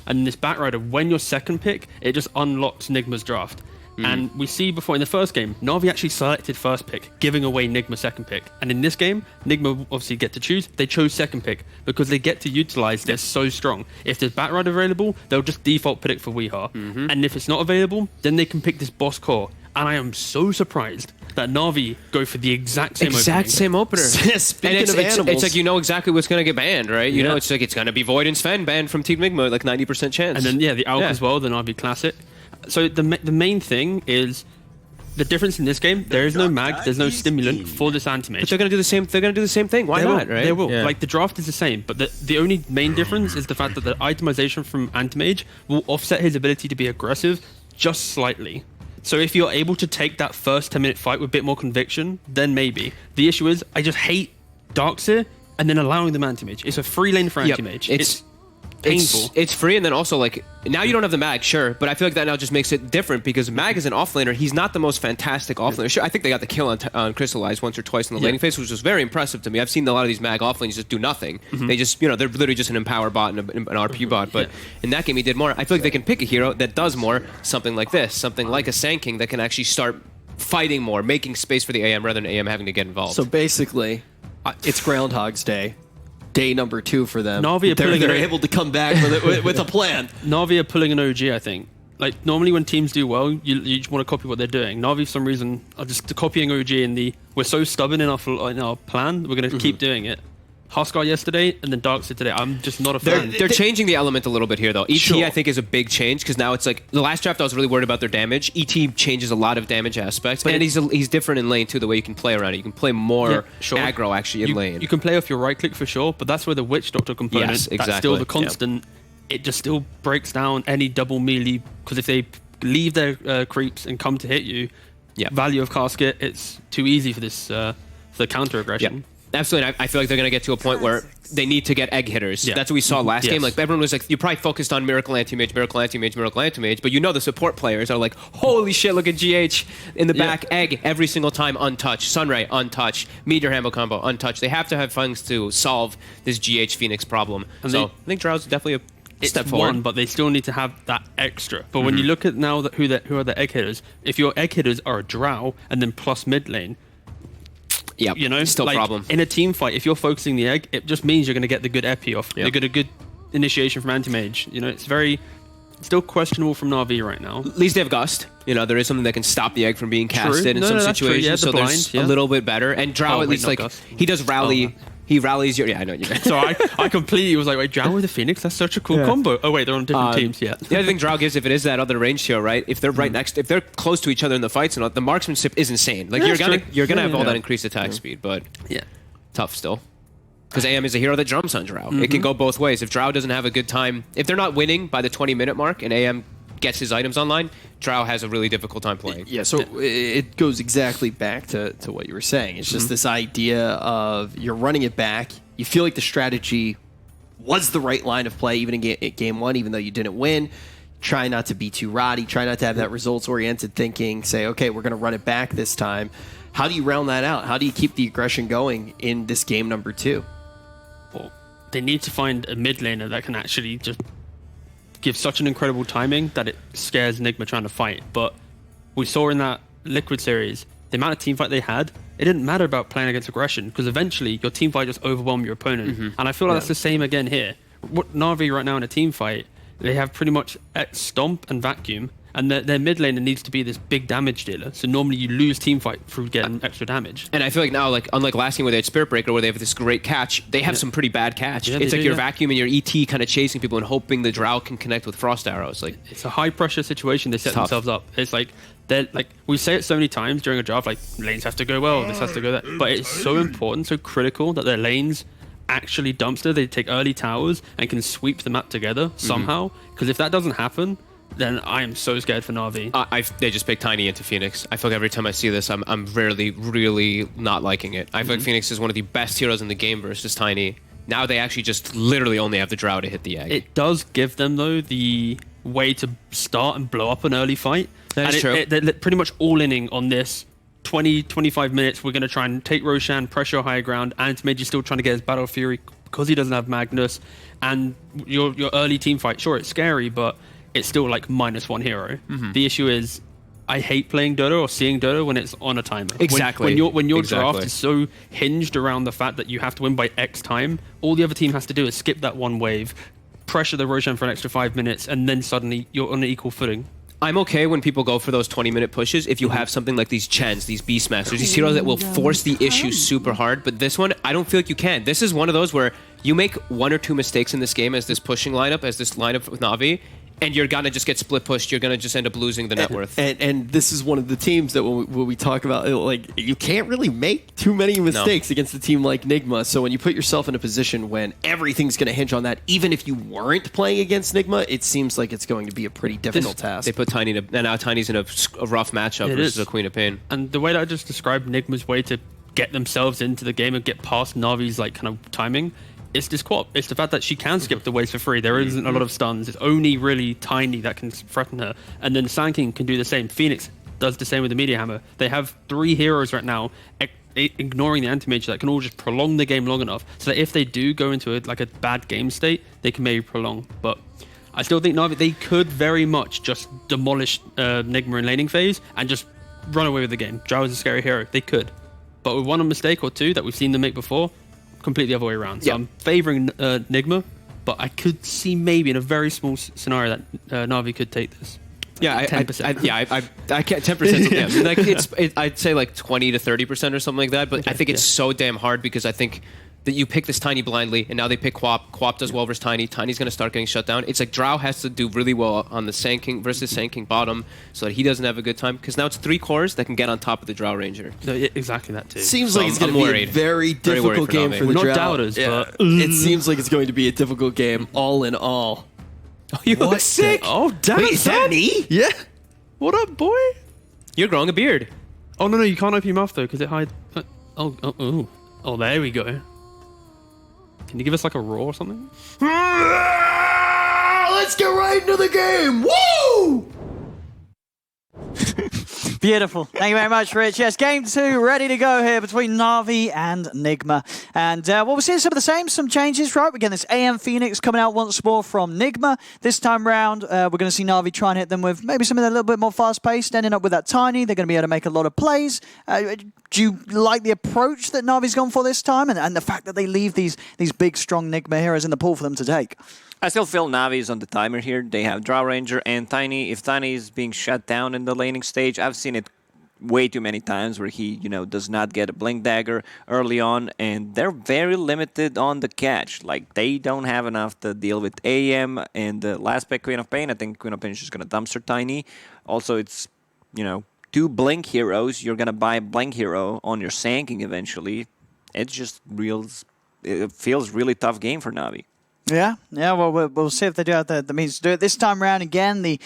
and this Batrider, when you're second pick, it just unlocks Nigma's draft. And we see before in the first game, Na'Vi actually selected first pick, giving away Nigma second pick. And in this game, Nigma obviously get to choose. They chose second pick because they get to utilize this so strong. If there's Batrider available, they'll just default pick for Weehaw. And if it's not available, then they can pick this boss core. And I am so surprised that Na'Vi go for the exact same opener. Speaking and of animals, it's like you know exactly what's going to get banned, right? You know, it's like it's going to be Void and Sven banned from Team Nigma, like 90% chance. And then the Alk as well, the Na'Vi Classic. So the main thing is the difference in this game. There is no mag, there's no stimulant for this anti-mage. But they're going to do the same. They're going to do the same thing. Why not? Right? They will. Like the draft is the same, but the only main difference is the fact that the itemization from anti-mage will offset his ability to be aggressive just slightly. So if you're able to take that first 10-minute fight with a bit more conviction, then maybe. The issue is I just hate Darkseer and then allowing them anti-mage. It's a free lane for anti-mage. It's painful. It's free, and then also like now you don't have the mag, sure, but I feel like that now just makes it different because Mag is an offlaner. He's not the most fantastic offlaner. Sure, I think they got the kill on Crystallize once or twice in the laning phase, which was very impressive to me. I've seen a lot of these Mag offlanes just do nothing. They just they're literally just an empower bot and an RP bot. But in that game he did more. I feel like they can pick a hero that does more, something like this, something like a Sand King that can actually start fighting more, making space for the AM rather than AM having to get involved. So basically, it's Groundhog's Day. Day number 2 for them. Na'Vi they're able to come back with a plan. Na'Vi are pulling an OG, I think. Like, normally when teams do well, you just want to copy what they're doing. Na'Vi, for some reason, are just copying OG we're so stubborn in our plan, we're going to keep doing it. Huskar yesterday, and then Darkseer today. I'm just not a fan. They're changing the element a little bit here, though. ET, Sure. I think, is a big change, because now it's like, the last draft I was really worried about their damage. ET changes a lot of damage aspects, but he's different in lane, too, the way you can play around it. You can play more aggro, actually, in lane. You can play off your right click for sure, but that's where the Witch Doctor component, that's still the constant. It just still breaks down any double melee, because if they leave their creeps and come to hit you, value of Casket, it's too easy for this for the counter aggression. Absolutely. I feel like they're going to get to a point where they need to get egg hitters. That's what we saw last game. Like, everyone was like, you probably focused on Miracle Anti-Mage, Miracle Anti-Mage, Miracle Anti-Mage, but you know the support players are like, holy shit, look at GH in the back, egg every single time, untouched. Sunray, untouched. Meteor Hambo combo, untouched. They have to have funds to solve this GH Phoenix problem. And so I think Drow's definitely a step forward. But they still need to have that extra. But when you look at now who are the egg hitters, if your egg hitters are a Drow and then plus mid lane, you know, still a problem. In a team fight, if you're focusing the egg, it just means you're going to get the good epi off. You're get a good initiation from Anti-Mage. You know, it's still questionable from Na'Vi right now. At least they have Gust. You know, there is something that can stop the egg from being casted in some situations. So there's a little bit better. And Drow, at least, he does rally. He rallies your... Yeah, I know what you meant. So I completely was like, wait, Drow with the Phoenix? That's such a cool combo. Oh, wait, they're on different teams, The other thing Drow gives, if it is that other range hero, right? If they're right next... If they're close to each other in the fights, and the marksmanship is insane. Like, you're gonna have all that increased attack speed, but... Tough still. Because AM is a hero that jumps on Drow. It can go both ways. If Drow doesn't have a good time... If they're not winning by the 20-minute mark, and AM gets his items online, Drow has a really difficult time playing. Yeah, so it goes exactly back to what you were saying. It's just this idea of you're running it back. You feel like the strategy was the right line of play, even in game 1, even though you didn't win. Try not to be too roddy. Try not to have that results-oriented thinking. Say, okay, we're going to run it back this time. How do you round that out? How do you keep the aggression going in this game number 2? Well, they need to find a mid laner that can actually just give such an incredible timing that it scares Nigma trying to fight. But we saw in that Liquid series, the amount of team fight they had, it didn't matter about playing against aggression, because eventually your team fight just overwhelmed your opponent. And I feel like that's the same again here. What Na'Vi right now in a team fight, they have pretty much Stomp and Vacuum, and their mid laner needs to be this big damage dealer. So normally you lose team fight through getting extra damage. And I feel like now, like unlike last game where they had Spirit Breaker, where they have this great catch, they have some pretty bad catch. It's like your Vacuum and your ET kind of chasing people and hoping the Drow can connect with Frost Arrows. Like, it's a high pressure situation they set themselves up. It's like they're like, we say it so many times during a draft, like lanes have to go well, this has to go that. But it's so important, so critical that their lanes actually dumpster. They take early towers and can sweep the map together somehow. Because if that doesn't happen, then I am so scared for Na'Vi. They just pick Tiny into Phoenix. I feel like every time I see this, I'm really not liking it. I feel like Phoenix is one of the best heroes in the game versus Tiny. Now they actually just literally only have the Drow to hit the egg. It does give them, though, the way to start and blow up an early fight. That's true. They're pretty much all-inning on this. 20-25 minutes, we're going to try and take Roshan, pressure higher ground, and maybe still trying to get his Battle Fury because he doesn't have Magnus, and your early team fight, sure, it's scary, but it's still like -1 hero. The issue is, I hate playing Dota or seeing Dota when it's on a timer. Exactly. When your Exactly. draft is so hinged around the fact that you have to win by X time, all the other team has to do is skip that one wave, pressure the Roshan for an extra 5 minutes, and then suddenly you're on an equal footing. I'm okay when people go for those 20-minute pushes if you have something like these Chens, these Beastmasters, these heroes that will force the issue super hard. But this one, I don't feel like you can. This is one of those where you make 1 or 2 mistakes in this game as this pushing lineup, as this lineup with Na'Vi, and you're gonna just get split pushed. You're gonna just end up losing the net worth. And this is one of the teams that when we talk about like you can't really make too many mistakes against a team like Nigma. So when you put yourself in a position when everything's going to hinge on that, even if you weren't playing against Nigma, it seems like it's going to be a pretty difficult task. They put Tiny in and now Tiny's in a rough matchup versus a Queen of Pain. And the way that I just described Nigma's way to get themselves into the game and get past Navi's like kind of timing, it's this quad. It's the fact that she can skip the waves for free. There isn't a lot of stuns. It's only really Tiny that can threaten her. And then Sand King can do the same. Phoenix does the same with the Meteor Hammer. They have 3 heroes right now, ignoring the anti-mage, that can all just prolong the game long enough so that if they do go into a bad game state, they can maybe prolong. But I still think Na'Vi, they could very much just demolish Nigma in laning phase and just run away with the game. Drow is a scary hero. They could. But with one mistake or two that we've seen them make before, completely the other way around. So I'm favoring Nigma, but I could see maybe in a very small scenario that Na'Vi could take this. Yeah, 10%. I can't 10%. Yeah, like I'd say like 20 to 30% or something like that. But I think it's so damn hard because I think that you pick this Tiny blindly, and now they pick Quap. Quap does well versus Tiny. Tiny's going to start getting shut down. It's like Drow has to do really well on the Sand King versus Sand King bottom so that he doesn't have a good time, because now it's 3 cores that can get on top of the Drow Ranger. No, yeah, exactly that too. Seems like it's going to be a very difficult game for the We're not Drow. doubters, but it seems like it's going to be a difficult game all in all. Oh, you look sick. Oh, damn it, Is that me? Yeah. What up, boy? You're growing a beard. Oh, no, you can't open your mouth, though, because it hides... Oh, there we go. Can you give us, like, a roar or something? Let's get right into the game. Woo! Beautiful. Thank you very much, Rich. Yes, game 2 ready to go here between Na'Vi and Nigma. And we're seeing some of the same, some changes, right? We're getting this AM Phoenix coming out once more from Nigma. This time round, we're going to see Na'Vi try and hit them with maybe something a little bit more fast-paced, ending up with that Tiny. They're going to be able to make a lot of plays. Do you like the approach that Na'Vi's gone for this time, and the fact that they leave these big, strong Nigma heroes in the pool for them to take? I still feel Na'Vi is on the timer here. They have Drow Ranger and Tiny. If Tiny is being shut down in the laning stage, I've seen it way too many times where he, does not get a Blink Dagger early on, and they're very limited on the catch. Like, they don't have enough to deal with AM, and the last pick, Queen of Pain, I think Queen of Pain is just going to dumpster Tiny. Also, it's, 2 Blink heroes. You're going to buy a Blink hero on your Sand King eventually. It feels really tough game for Na'Vi. Yeah. Well, we'll see if they do have the means to do it this time around. Again, the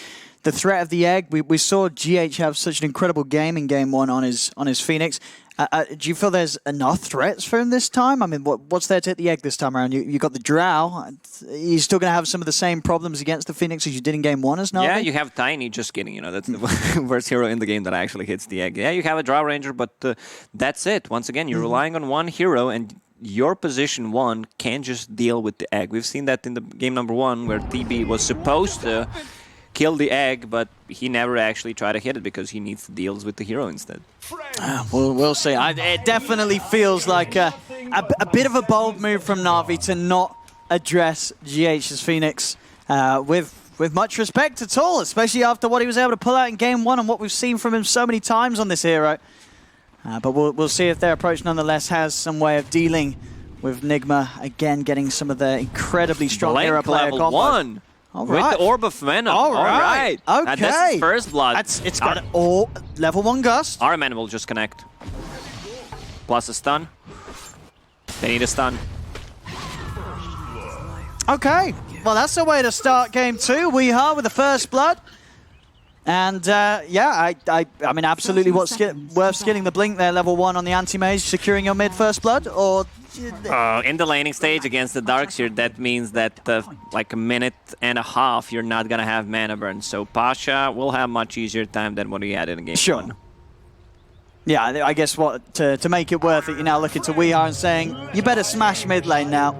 threat of the egg. We saw GH have such an incredible game in game 1 on his Phoenix. Do you feel there's enough threats for him this time? I mean, what's there to hit the egg this time around? You got the Drow. You're still going to have some of the same problems against the Phoenix as you did in game 1 as Na'Vi? Yeah, you have Tiny. Just kidding. That's the worst hero in the game that actually hits the egg. Yeah, you have a Drow Ranger, but that's it. Once again, you're relying on one hero, and your position 1 can't just deal with the egg. We've seen that in the game number 1 where TB was supposed to kill the egg, but he never actually tried to hit it because he needs to deal with the hero instead. We'll see. It definitely feels like a bit of a bold move from Na'Vi to not address GH's Phoenix with much respect at all, especially after what he was able to pull out in game 1 and what we've seen from him so many times on this hero. But we'll see if their approach nonetheless has some way of dealing with Nigma, again getting some of the incredibly strong Blink hero player level combos. 1. All With right. the Orb of Venom. All right. Okay. And this is First Blood. It's got level 1 Gust. Our man will just connect. Plus a stun. They need a stun. Okay. Well, that's the way to start game 2. We are with the First Blood. And yeah, I mean, absolutely worth skilling the Blink there, level 1 on the Anti-Mage, securing your mid First Blood, or... In the laning stage against the Darkseer, that means that like a minute and a half, you're not going to have mana burn. So Pasha will have much easier time than what he had in game 1. Yeah, I guess to make it worth it, you're now looking to Weehaw and saying, you better smash mid lane now.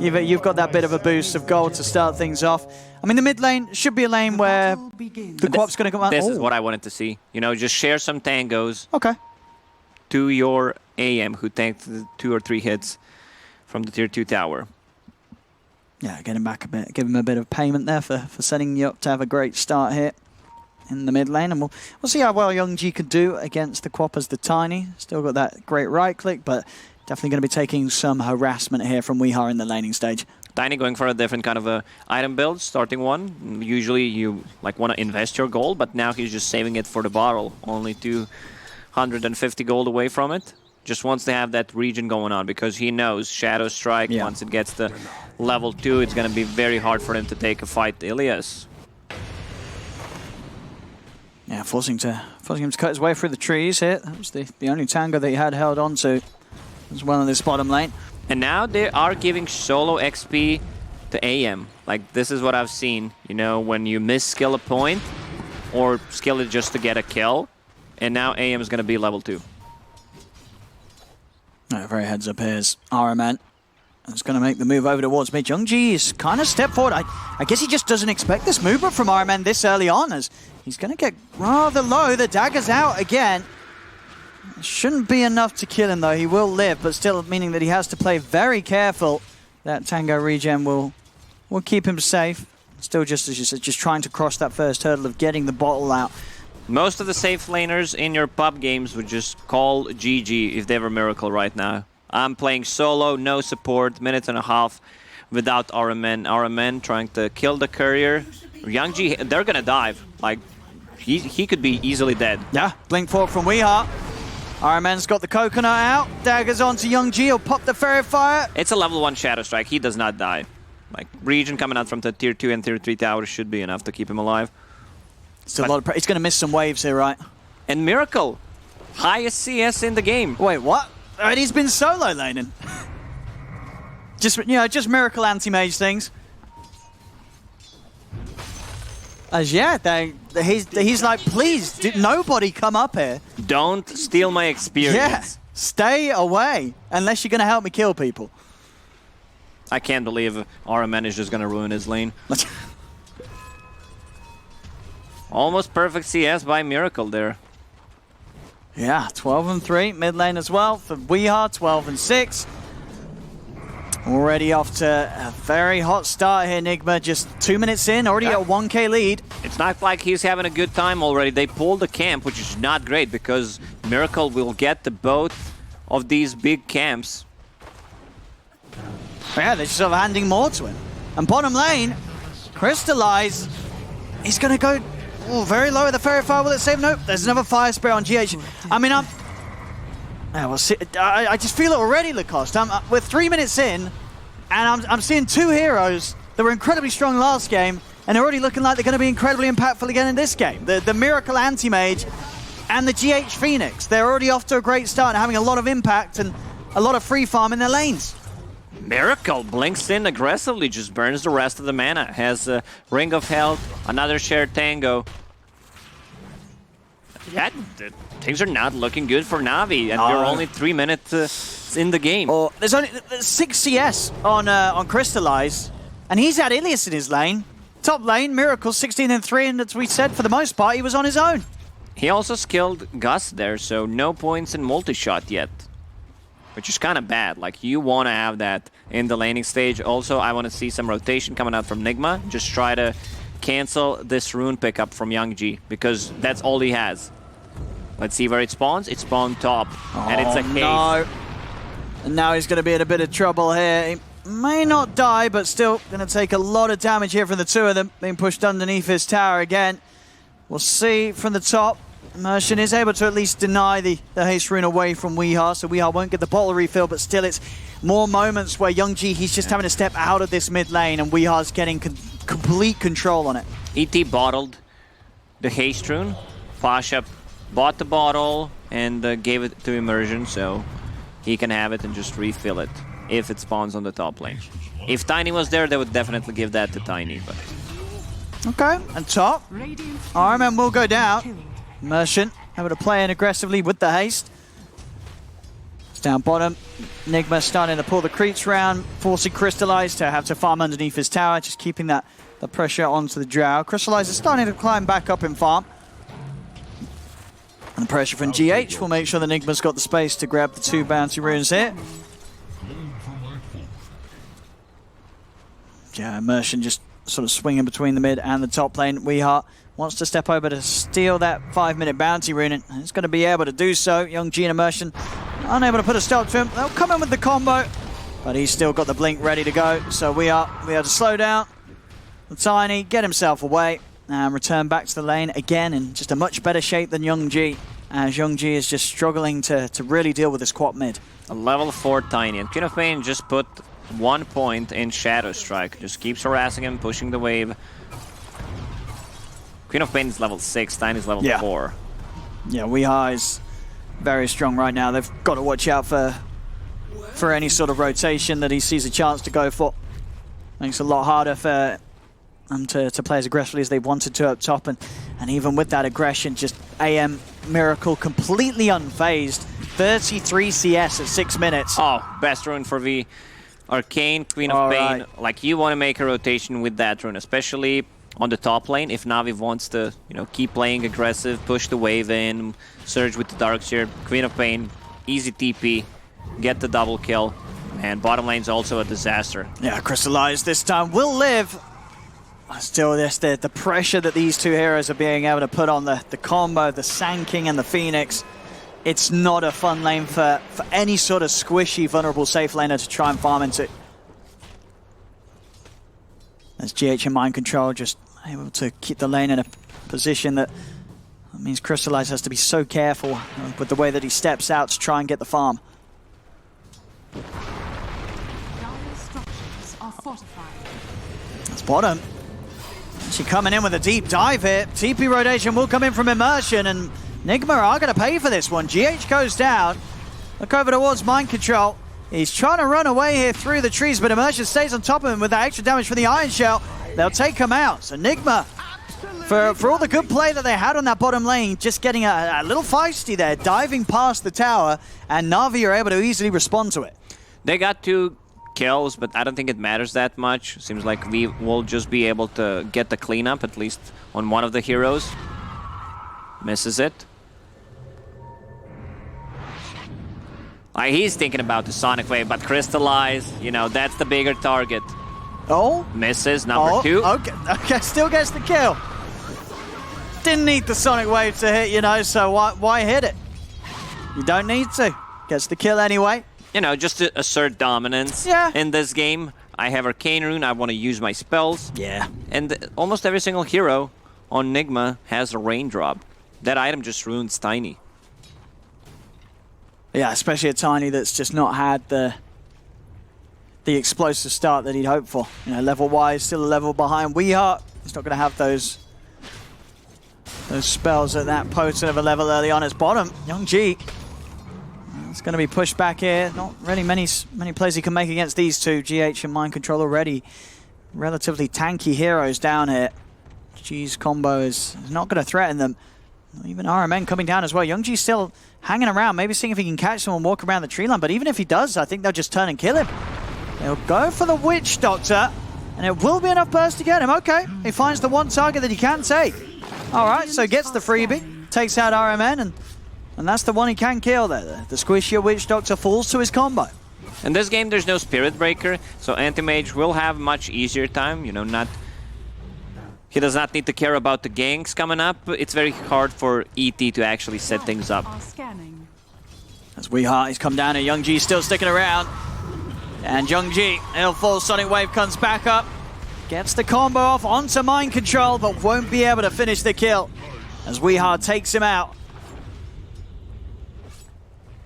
you've got that bit of a boost of gold to start things off. I mean, the mid lane should be a lane where the Quap's going to come out. This is what I wanted to see. You know, just share some tangos Okay. to your AM who tanked the 2 or 3 hits from the tier 2 tower. Yeah, get him back a bit. Give him a bit of payment there for setting you up to have a great start here in the mid lane. And we'll see how well Youngji could do against the Quap as the Tiny. Still got that great right click, but definitely going to be taking some harassment here from Weehaw in the laning stage. Tiny going for a different kind of a item build, starting one. Usually you like want to invest your gold, but now he's just saving it for the bottle. Only 250 gold away from it. Just wants to have that region going on because he knows Shadow Strike, once it gets to level 2, it's going to be very hard for him to take a fight to Ilias. Yeah, forcing him to cut his way through the trees here. That was the only tango that he had held on to as well in this bottom lane. And now they are giving solo XP to AM. Like, this is what I've seen. You know, when you miss skill a point or skill it just to get a kill. And now AM is going to be level 2. Very heads up here is RMN. It's going to make the move over towards mid. Youngji is kind of stepped forward. I guess he just doesn't expect this movement from RMN this early on, as he's going to get rather low. The dagger's out again. Shouldn't be enough to kill him, though. He will live, but still meaning that he has to play very careful. That Tango regen will keep him safe. Still, just as you said, just trying to cross that first hurdle of getting the bottle out. Most of the safe laners in your pub games would just call GG if they were Miracle right now. I'm playing solo, no support, minute and a half without RMN. RMN trying to kill the courier. Youngji, they're gonna dive. Like, he could be easily dead. Yeah, blink forward from Weehaw. RMN's got the coconut out. Daggers onto Youngji. He'll pop the fairy fire. It's a level 1 Shadow Strike. He does not die. Like, region coming out from the tier 2 and tier 3 towers should be enough to keep him alive. Still a lot of he's going to miss some waves here, right? And Miracle, highest CS in the game. Wait, what? And he's been solo laning. just Miracle anti-mage things. As he's like, please, nobody come up here. Don't steal my experience. Yeah, stay away unless you're going to help me kill people. I can't believe RMN is just going to ruin his lane. Almost perfect CS by Miracle there. Yeah, 12-3, mid lane as well for Weehaw, 12-6. Already off to a very hot start here, Nigma. Just 2 minutes in, already at a 1k lead. It's not like he's having a good time already. They pulled the camp, which is not great because Miracle will get to both of these big camps. Yeah, they're just sort of handing more to him. And bottom lane, Crystallize, he's going to go very low with the Fairy Fire. Will it save? Nope, there's another Fire Spray on GH. I mean, I just feel it already, Lacoste. We're 3 minutes in, and I'm seeing 2 heroes that were incredibly strong last game, and they're already looking like they're going to be incredibly impactful again in this game. The Miracle Anti-Mage and the GH Phoenix. They're already off to a great start and having a lot of impact and a lot of free farm in their lanes. Miracle blinks in aggressively, just burns the rest of the mana. Has a Ring of Health, another shared Tango. Yeah, things are not looking good for Na'Vi, and we're only 3 minutes in the game. There's only 6 CS on Crystallize, and he's had Ilias in his lane. Top lane, Miracle 16-3, and as we said, for the most part, he was on his own. He also skilled Gus there, so no points in multi-shot yet. Which is kind of bad. Like, you want to have that in the laning stage. Also, I want to see some rotation coming out from Nigma. Just try to cancel this rune pickup from Youngji, because that's all he has. Let's see where it spawns. It spawned top, and it's a case. No. And now he's going to be in a bit of trouble here. He may not die, but still going to take a lot of damage here from the 2 of them. Being pushed underneath his tower again. We'll see from the top. Merchant is able to at least deny the haste rune away from Weehaw, so Weehaw won't get the bottle refill, but still it's more moments where Youngji, he's just having to step out of this mid lane, and Weehaw's getting complete control on it. ET bottled the haste rune. Pasha bought the bottle and gave it to Immersion, so he can have it and just refill it if it spawns on the top lane. If Tiny was there, they would definitely give that to Tiny. But okay, and top. RMN will go down. Merchant able to play in aggressively with the haste. Down bottom, Nigma starting to pull the creeps round, forcing Crystallize to have to farm underneath his tower, just keeping the pressure onto the Drow. Crystallize is starting to climb back up in farm. And the pressure from GH will make sure that Nigma's got the space to grab the 2 bounty runes here. Yeah, Immersion just sort of swinging between the mid and the top lane. Weeheart wants to step over to steal that 5-minute bounty rune, and he's going to be able to do so. Young G and Immersion unable to put a stop to him. They'll come in with the combo, but he's still got the blink ready to go. So we are to slow down the Tiny, get himself away, and return back to the lane again in just a much better shape than Young G, as Young G is just struggling to really deal with this quad mid. A level 4 Tiny, and Queen of Pain just put 1 point in Shadow Strike. Just keeps harassing him, pushing the wave. Queen of Pain is level 6, Tiny is level 4. Yeah, Weeheart is very strong right now. They've got to watch out for any sort of rotation that he sees a chance to go for. Makes it a lot harder for them to play as aggressively as they wanted to up top. And even with that aggression, just AM Miracle completely unfazed. 33 CS at 6 minutes. Oh, best rune for V. Arcane, Queen of Pain. Right. Like, you want to make a rotation with that rune, especially on the top lane. If Na'Vi wants to, keep playing aggressive, push the wave in, surge with the Darkseer, Queen of Pain, easy TP, get the double kill, and bottom lane's also a disaster. Yeah, Crystallize this time will live. Still, there's the pressure that these 2 heroes are being able to put on the combo, the Sand King and the Phoenix. It's not a fun lane for any sort of squishy, vulnerable safe laner to try and farm into. As GH and Mind Control just able to keep the lane in a position that means Crystallize has to be so careful with the way that he steps out to try and get the farm. That's bottom. She coming in with a deep dive here. TP rotation will come in from Immersion, and Nigma are going to pay for this one. GH goes down. Look over towards Mind Control. He's trying to run away here through the trees, but Immersion stays on top of him with that extra damage from the Iron Shell. They'll take him out. So Nigma, for all the good play that they had on that bottom lane, just getting a little feisty there, diving past the tower, and Na'Vi are able to easily respond to it. They got 2 kills, but I don't think it matters that much. Seems like we will just be able to get the cleanup, at least on one of the heroes. Misses it. He's thinking about the Sonic Wave, but Crystallize, that's the bigger target. Oh. Misses, number 2. Okay, still gets the kill. Didn't need the Sonic Wave to hit, so why hit it? You don't need to. Gets the kill anyway. Just to assert dominance in this game. I have Arcane Rune, I want to use my spells. Yeah. And almost every single hero on Nigma has a Raindrop. That item just ruins Tiny. Yeah, especially a Tiny that's just not had the explosive start that he'd hoped for. Level-wise, still a level behind Weeheart. He's not going to have those spells at that potent of a level early on. It's bottom. Young G. It's going to be pushed back here. Not really many plays he can make against these 2. GH and Mind Control already relatively tanky heroes down here. G's combo is not going to threaten them. Even RMN coming down as well. Young G still hanging around, maybe seeing if he can catch someone, walk around the tree line. But even if he does, I think they'll just turn and kill him. They'll go for the Witch Doctor, and it will be enough burst to get him. Okay, he finds the one target that he can take. All right, so gets the freebie, takes out RMN, and that's the one he can kill there. The squishier Witch Doctor falls to his combo. In this game, there's no Spirit Breaker, so Anti-Mage will have much easier time. He does not need to care about the ganks coming up. It's very hard for ET to actually set things up. As Weeheart, he's come down, and Young G still sticking around. And Young G, L4 Sonic Wave comes back up. Gets the combo off onto Mind Control, but won't be able to finish the kill. As Weeheart takes him out.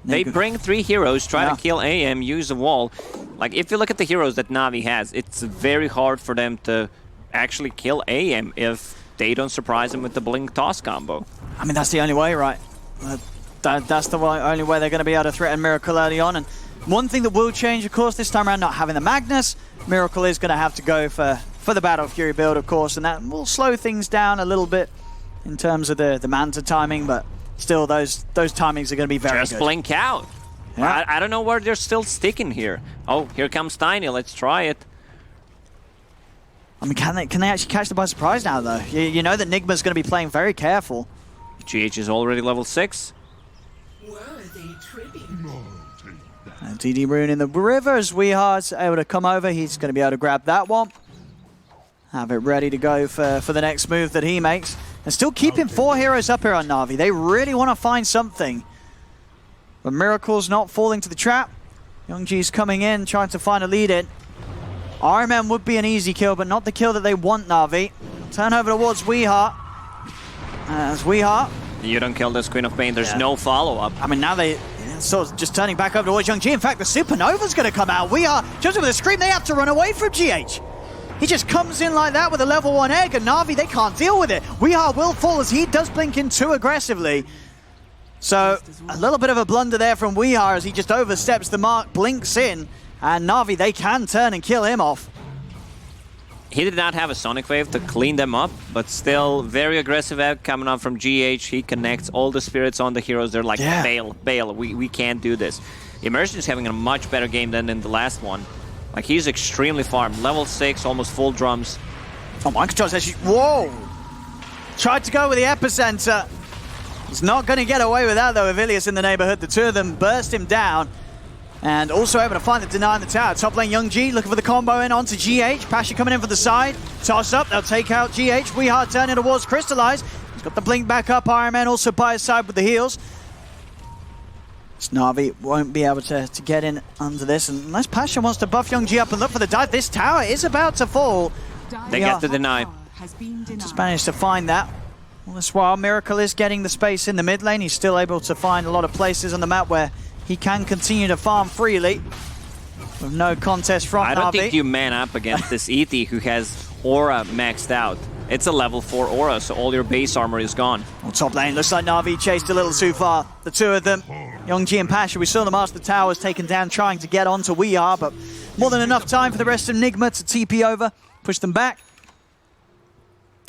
They bring 3 heroes, try to kill AM, use a wall. Like, if you look at the heroes that Na'Vi has, it's very hard for them to actually kill AM if they don't surprise him with the Blink Toss combo. I mean, that's the only way, right? That's the only way they're going to be able to threaten Miracle early on. And one thing that will change, of course, this time around, not having the Magnus, Miracle is going to have to go for the Battle Fury build, of course, and that will slow things down a little bit in terms of the Manta timing, but still, those timings are going to be very good. Just blink out. Yeah. I don't know where they're still sticking here. Oh, here comes Tiny. Let's try it. I mean, can they actually catch them by surprise now, though? You know that Nigma's going to be playing very careful. GH is already level 6. And DD Rune in the river as Weehard's able to come over. He's going to be able to grab that one. Have it ready to go for the next move that he makes. And still keeping 4 heroes up here on Na'Vi. They really want to find something. But Miracle's not falling to the trap. Youngji's coming in, trying to find a lead in. RMM would be an easy kill, but not the kill that they want, Na'Vi. Turn over towards Weehart. As Weehart. You don't kill this Queen of Pain. There's no follow-up. I mean, now they sort of just turning back over towards Youngji. In fact, the Supernova's going to come out. Weehart, just with a scream, they have to run away from GH. He just comes in like that with a level 1 egg, and Na'Vi, they can't deal with it. Weehart will fall as he does blink in too aggressively. So, a little bit of a blunder there from Weehart as he just oversteps the mark, blinks in, and Na'Vi, they can turn and kill him off. He did not have a Sonic Wave to clean them up, but still very aggressive egg coming up from GH. He connects all the spirits on the heroes. They're like, bail, we can't do this. Immersion is having a much better game than in the last one. Like, he's extremely farmed. Level 6, almost full drums. Oh, Mind Control's actually... Whoa! Tried to go with the epicenter. He's not going to get away with that, though, with Ilias in the neighborhood. The two of them burst him down. And also able to find the deny in the tower. Top lane Youngji looking for the combo in onto GH. Pasha coming in for the side. Toss up, they'll take out GH. Weehart turning towards Crystallize. He's got the blink back up. Iron Man also by his side with the heals. Na'Vi won't be able to get in under this unless Pasha wants to buff Youngji up and look for the dive. This tower is about to fall. They get the deny. Just managed to find that. All this while, Miracle is getting the space in the mid lane. He's still able to find a lot of places on the map where he can continue to farm freely with no contest from Na'Vi. I don't think you man up against this ET who has Aura maxed out. It's a level 4 Aura, so all your base armor is gone. On top lane, looks like Na'Vi chased a little too far. The two of them, Youngji and Pasha, we saw them as the towers taken down, trying to get onto Weehart, but more than enough time for the rest of Nigma to TP over, push them back.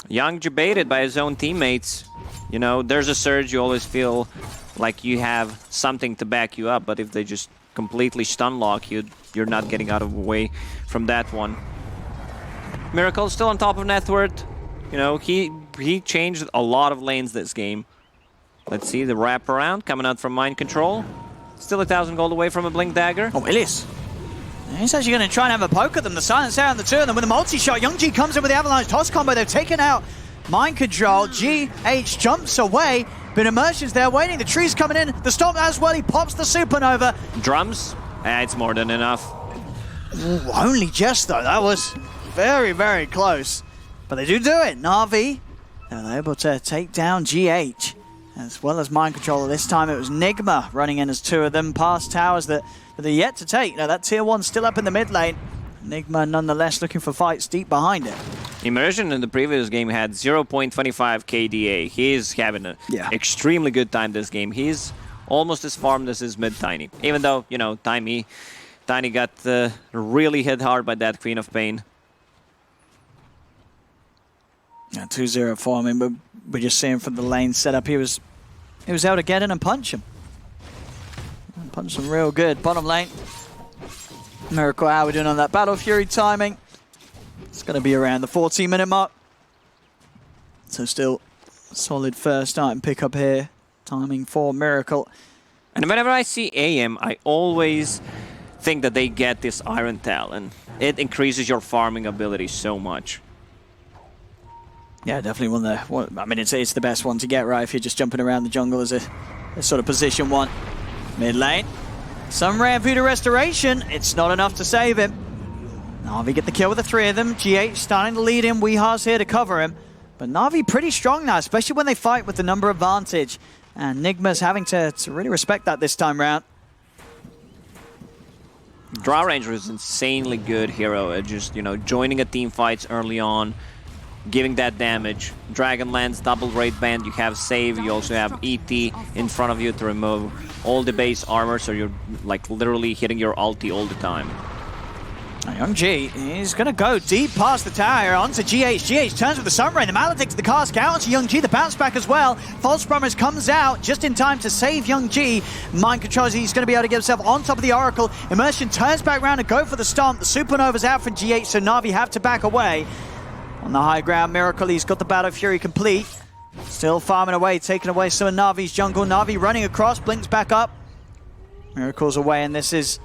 Youngji baited by his own teammates. You know, there's a surge, you always feel like you have something to back you up, but if they just completely stun lock you, you're not getting out of the way from that one. Miracle still on top of net worth. You know, he changed a lot of lanes this game. Let's see the wraparound coming out from Mind Control. Still 1,000 gold away from a Blink Dagger. Oh, Ilias. He's actually going to try and have a poke at them. The silence out on the two of them with a multi-shot. Youngji comes in with the Avalanche toss combo. They've taken out Mind Control. GH jumps away, but Immersion's there waiting. The tree's coming in. The Stomp as well. He pops the Supernova. Drums? It's more than enough. Ooh, only just, though. That was very, very close. But they do it. Na'Vi, they're able to take down GH as well as Mind Controller. This time it was Nigma running in as two of them past towers that they're yet to take. Now that tier 1's still up in the mid lane. Nigma nonetheless looking for fights deep behind it. Immersion in the previous game had 0.25 KDA. He's having an extremely good time this game. He's almost as farmed as his mid Tiny. Even though, you know, Tiny got really hit hard by that Queen of Pain. Yeah, 2-0 for him, but we're just seeing from the lane setup, he was able to get in and punch him. Punch him real good. Bottom lane. Miracle, how are we doing on that Battle Fury timing? It's going to be around the 14-minute mark. So still solid first starting pickup here. Timing for Miracle. And whenever I see AM, I always think that they get this Iron Talon. It increases your farming ability so much. Yeah, definitely I mean, it's the best one to get, right? If you're just jumping around the jungle as a sort of position one. Mid lane. Some rare Voodoo Restoration. It's not enough to save him. Na'Vi get the kill with the three of them. GH starting to lead him. Weehar's here to cover him. But Na'Vi pretty strong now, especially when they fight with the number advantage. And Nigma's having to really respect that this time round. Drow Ranger is insanely good hero at just, you know, joining a team fights early on, giving that damage. Dragonlance, double raid band, you have save, you also have ET in front of you to remove all the base armor, so you're like literally hitting your ulti all the time. Young G is going to go deep past the tower onto GH. GH turns with the Sunray. The Maledict's the cast out onto Young G. The bounce back as well. False Promise comes out just in time to save Young G. Mind controls. He's going to be able to get himself on top of the Oracle. Immersion turns back around and go for the stomp. The Supernova's out for GH, so Na'Vi have to back away. On the high ground, Miracle, he's got the Battle Fury complete. Still farming away, taking away some of Na'Vi's jungle. Na'Vi running across, blinks back up. Miracle's away, and this is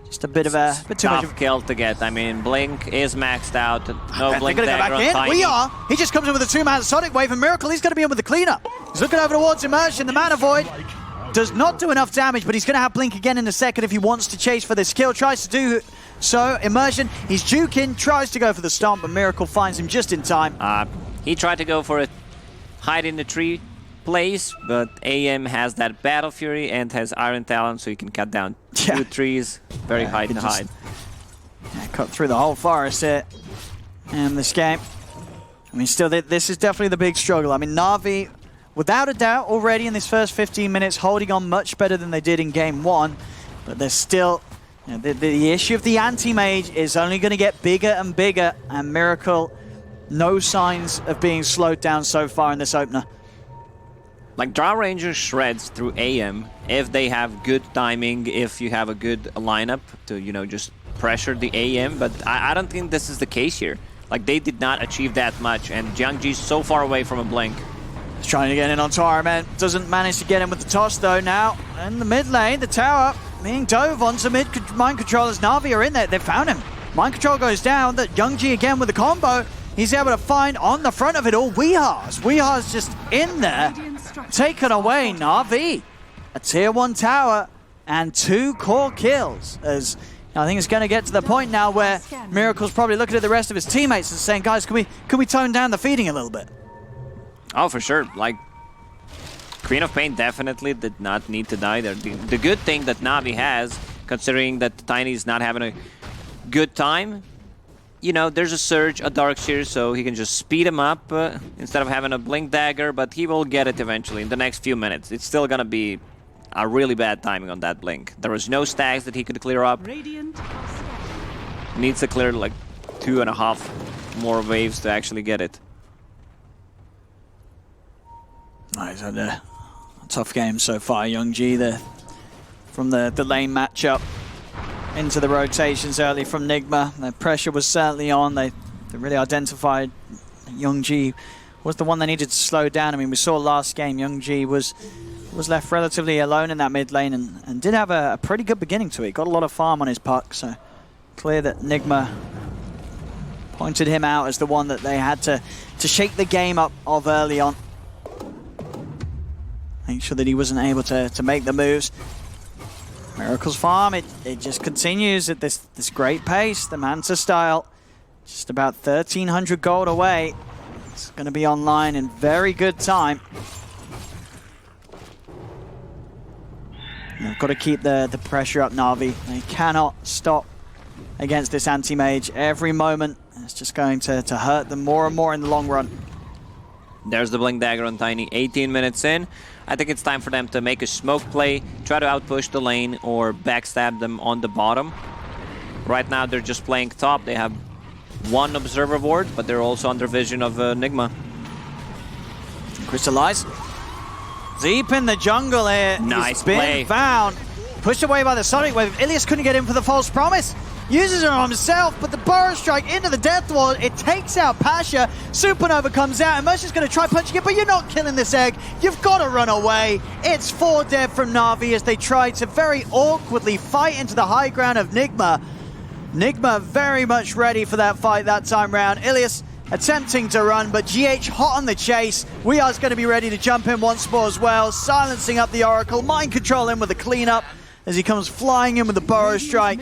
just a bit of a bit too much of Tough kill to get. I mean, Blink is maxed out. No Blink they're gonna go dagger back on in. Tiny. We are. He just comes in with a two-man Sonic Wave, and Miracle, he's going to be in with the cleanup. He's looking over towards Immersion. The Mana Void does not do enough damage, but he's going to have Blink again in a second if he wants to chase for this kill. Tries to do so. Immersion, he's juking, tries to go for the stomp, but Miracle finds him just in time. He tried to go for a hide in the tree place, but AM has that Battle Fury and has Iron Talon, so he can cut down two trees. Very hard to hide. Cut through the whole forest here in this game. I mean, still, this is definitely the big struggle. I mean, Na'Vi, without a doubt, already in this first 15 minutes, holding on much better than they did in Game 1. But there's still, you know, the issue of the anti-mage is only going to get bigger and bigger. And Miracle, no signs of being slowed down so far in this opener. Like, Drow Ranger shreds through AM if they have good timing, if you have a good lineup to, you know, just pressure the AM. But I don't think this is the case here. Like, they did not achieve that much, and Young G's so far away from a Blink. He's trying to get in on Torment. Doesn't manage to get in with the toss, though. Now, in the mid lane, the tower being dove onto mid Mind Controllers. Na'Vi are in there. They found him. Mind Control goes down. That Young G again with the combo. He's able to find on the front of it all Weeha's. Weeha's just in there. Taken away, Na'Vi. A tier 1 tower and 2 core kills. As I think it's going to get to the point now where Miracle's probably looking at the rest of his teammates and saying, guys, can we tone down the feeding a little bit? Oh, for sure. Like, Queen of Pain definitely did not need to die there. The good thing that Na'Vi has, considering that Tiny's not having a good time, you know, there's a Surge, a Darkseer, so he can just speed him up instead of having a Blink Dagger, but he will get it eventually in the next few minutes. It's still gonna be a really bad timing on that Blink. There was no stacks that he could clear up. Needs to clear like 2.5 more waves to actually get it. He's had a tough game so far, Young G, from the lane matchup into the rotations early from Nigma. The pressure was certainly on. They really identified Young G was the one they needed to slow down. I mean, we saw last game Young G was left relatively alone in that mid lane and did have a pretty good beginning to it. Got a lot of farm on his puck, so clear that Nigma pointed him out as the one that they had to shake the game up of early on. Make sure that he wasn't able to make the moves. Miracle's farm, it just continues at this great pace. The Manta style, just about 1,300 gold away. It's going to be online in very good time. They've got to keep the pressure up, Na'Vi. They cannot stop against this anti-mage. Every moment is just going to hurt them more and more in the long run. There's the Blink Dagger on Tiny, 18 minutes in. I think it's time for them to make a smoke play, try to outpush the lane, or backstab them on the bottom. Right now, they're just playing top. They have one Observer Ward, but they're also under vision of Nigma. Crystallize. Deep in the jungle here. Nice He's been play. found. Pushed away by the Sonic Wave. Ilias couldn't get in for the False Promise. Uses it on himself, but the Burrow Strike into the Death Ward. It takes out Pasha. Supernova comes out. Immersion's going to try punching it, but you're not killing this egg. You've got to run away. It's 4 dead from Na'Vi as they try to very awkwardly fight into the high ground of Nigma. Nigma very much ready for that fight that time round. Ilias attempting to run, but GH hot on the chase. We are going to be ready to jump in once more as well. Silencing up the Oracle. Mind control in with the cleanup as he comes flying in with the Burrow Strike.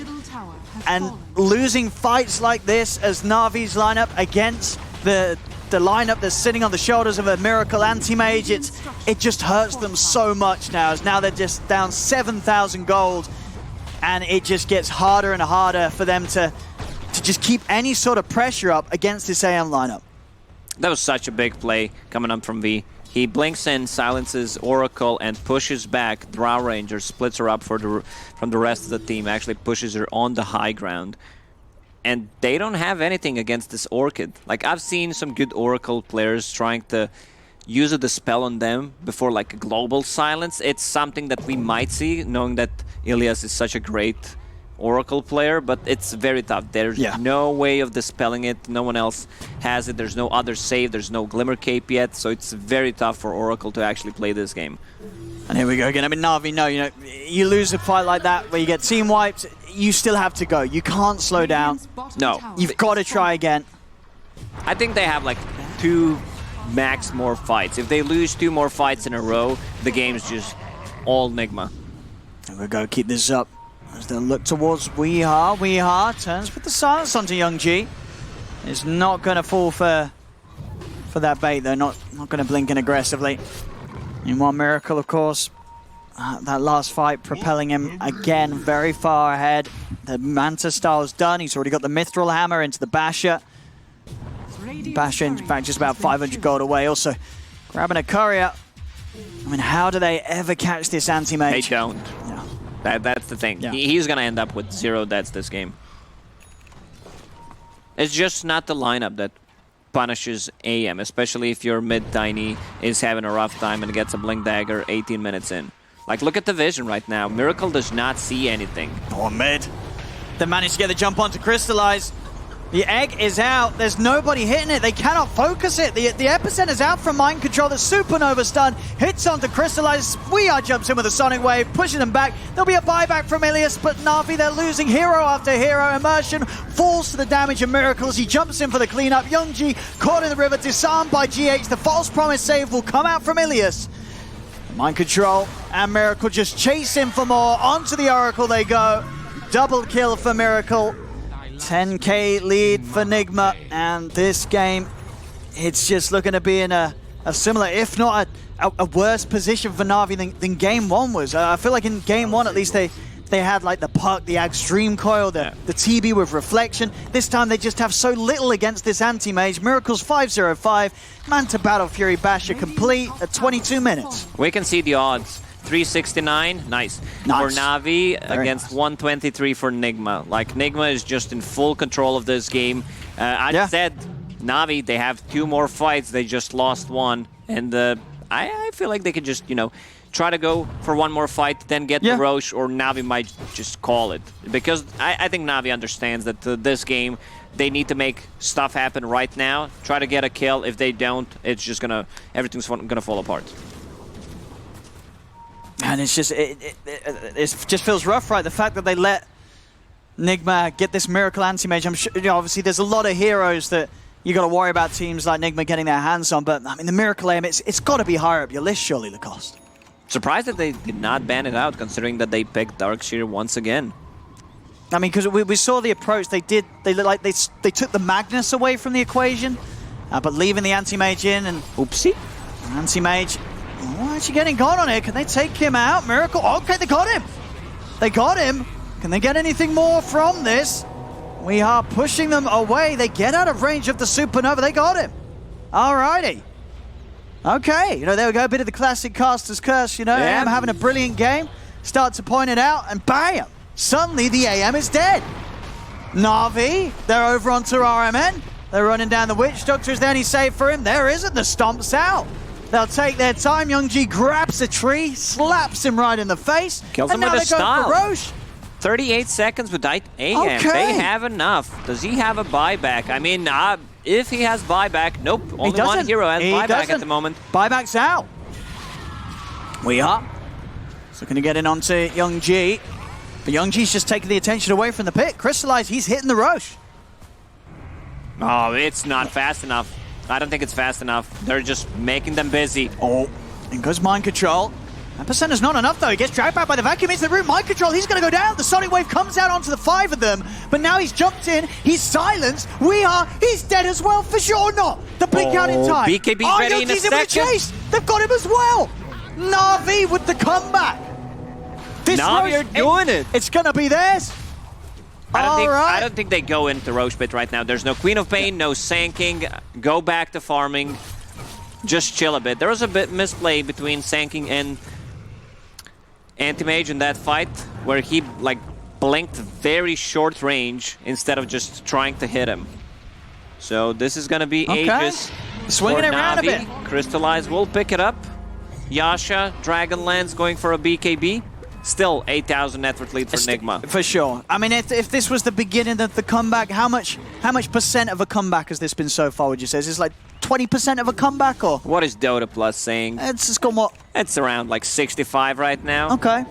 And losing fights like this as Na'Vi's lineup against the lineup that's sitting on the shoulders of a Miracle Anti-Mage, it just hurts them so much now, as now they're just down 7,000 gold, and it just gets harder and harder for them to just keep any sort of pressure up against this AM lineup. That was such a big play coming up from V. He blinks in, silences Oracle, and pushes back Drow Ranger, splits her up from the rest of the team, actually pushes her on the high ground. and they don't have anything against this Orchid. Like, I've seen some good Oracle players trying to use a dispel on them before like a global silence. It's something that we might see, knowing that Ilias is such a great Oracle player, but it's very tough. There's no way of dispelling it. No one else has it. There's no other save. There's no Glimmer Cape yet, so it's very tough for Oracle to actually play this game. And here we go again. I mean, Na'Vi, no, you know, you lose a fight like that where you get team wiped, you still have to go. You can't slow down. No. You've got to try again. I think they have like 2 max more fights. If they lose 2 more fights in a row, the game's just all Nigma. Here we go, keep this up. As they look towards Weeha. Weeha turns with the silence onto Youngji. Is not going to fall for that bait, though. Not going to blink in aggressively. Meanwhile, Miracle, of course, that last fight propelling him again very far ahead. The Manta style's done. He's already got the Mithril Hammer into the Basher. Basher, in fact, just about 500 gold away. Also, grabbing a courier. I mean, how do they ever catch this anti-mage? They don't. Yeah. That's the thing. Yeah. He's going to end up with 0 deaths this game. It's just not the lineup that punishes AM, especially if your mid Tiny is having a rough time and gets a Blink Dagger 18 minutes in. Like, look at the vision right now. Miracle does not see anything. Oh, mid. They managed to get the jump onto Crystallize. The egg is out. There's nobody hitting it. They cannot focus it. The Epicenter's out from Mind Control. The Supernova stun hits onto Crystallize. Weeha jumps in with a Sonic Wave, pushing them back. There'll be a buyback from Ilias, but Na'Vi, they're losing hero after hero. Immersion falls to the damage of Miracles. He jumps in for the cleanup. Youngji caught in the river, disarmed by GH. The false promise save will come out from Ilias. Mind Control and Miracle just chase him for more. Onto the Oracle they go. Double kill for Miracle. 10k lead for Nigma, and this game, it's just looking to be in a similar, if not a worse position for Na'Vi than game 1 was. I feel like in game 1 at least they had like the Puck, the Extreme Coil, the TB with Reflection. This time they just have so little against this anti-mage. Miracles 505, Manta Battle Fury Basher complete at 22 minutes. We can see the odds. 369, nice. For Na'Vi against 123 for Nigma. Like, Nigma is just in full control of this game. I said Na'Vi, they have 2 more fights. They just lost 1. And I feel like they could just, you know, try to go for 1 more fight, then get the Roche, or Na'Vi might just call it. Because I think Na'Vi understands that this game, they need to make stuff happen right now. Try to get a kill. If they don't, it's just gonna, everything's gonna fall apart. And it's just, it just feels rough, right? The fact that they let Nigma get this Miracle Anti-Mage. I'm sure, you know, obviously there's a lot of heroes that you got to worry about teams like Nigma getting their hands on, but I mean, the Miracle aim, it's got to be higher up your list, surely, Lacoste. Surprised that they did not ban it out, considering that they picked Darkseer once again. I mean, because we saw the approach they did. They took the Magnus away from the equation, but leaving the Anti-Mage in, and oopsie, Anti-Mage. Oh, actually getting gone on it. Can they take him out? Miracle. Okay, they got him. They got him. Can they get anything more from this? We are pushing them away. They get out of range of the Supernova. They got him. Alrighty. Okay. You know, there we go. A bit of the classic caster's curse. You know, AM having a brilliant game. Start to point it out, and bam! Suddenly the AM is dead. Na'Vi, they're over onto RMN. They're running down the Witch Doctor. Is there any save for him? There isn't. The Stomp's out. They'll take their time. Youngji grabs a tree, slaps him right in the face. Kills and him now with a they're going for style. Roche. 38 seconds with AM. Okay. They have enough. Does he have a buyback? I mean, if he has buyback, nope. Only one hero has buyback at the moment. Buyback's out. We are. So going to get in onto Youngji. But Youngji's just taking the attention away from the pit. Crystallize, he's hitting the Roche. Oh, it's not fast enough. I don't think it's fast enough. They're just making them busy. Oh, in goes Mind Control. And percentage not enough, though. He gets dragged back by the vacuum into the room. Mind Control, he's going to go down. The Sonic Wave comes out onto the 5 of them. But now he's jumped in. He's silenced. He's dead as well, for sure not. The blink out in time. BKB ready in a second. With the chase. They've got him as well. Na'Vi with the comeback. Na'Vi are doing it. It's going to be theirs. I don't think they go into Roche Pit right now. There's no Queen of Pain, no Sanking. Go back to farming. Just chill a bit. There was a bit misplay between Sanking and Anti-Mage in that fight, where he like blinked very short range instead of just trying to hit him. So this is going to be Aegis Swinging for it around a Na'Vi. bit. Crystallize will pick it up. Yasha, Dragonlance going for a BKB. Still 8,000 net worth lead for Nigma. For sure. I mean, if this was the beginning of the comeback, how much percent of a comeback has this been so far, would you say? Is this like 20% of a comeback, or? What is Dota Plus saying? It's gone what? It's around like 65 right now. Okay.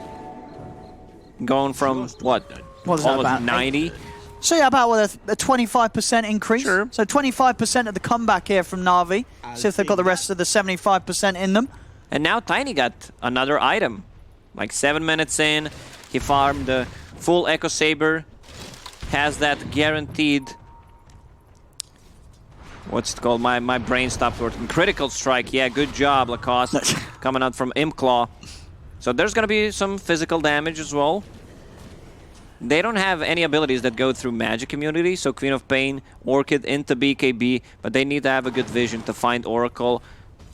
Going from, what? What is that Almost about? 90. So yeah, about what, a 25% increase? Sure. So 25% of the comeback here from Na'Vi. See if they've got the rest of the 75% in them. And now Tiny got another item. Like 7 minutes in, he farmed the full Echo Saber. Has that guaranteed... What's it called? My brain stopped working. Critical Strike. Yeah, good job, Lacoste. Coming out from Imclaw. So there's going to be some physical damage as well. They don't have any abilities that go through Magic Immunity, so Queen of Pain, Orchid into BKB, but they need to have a good vision to find Oracle.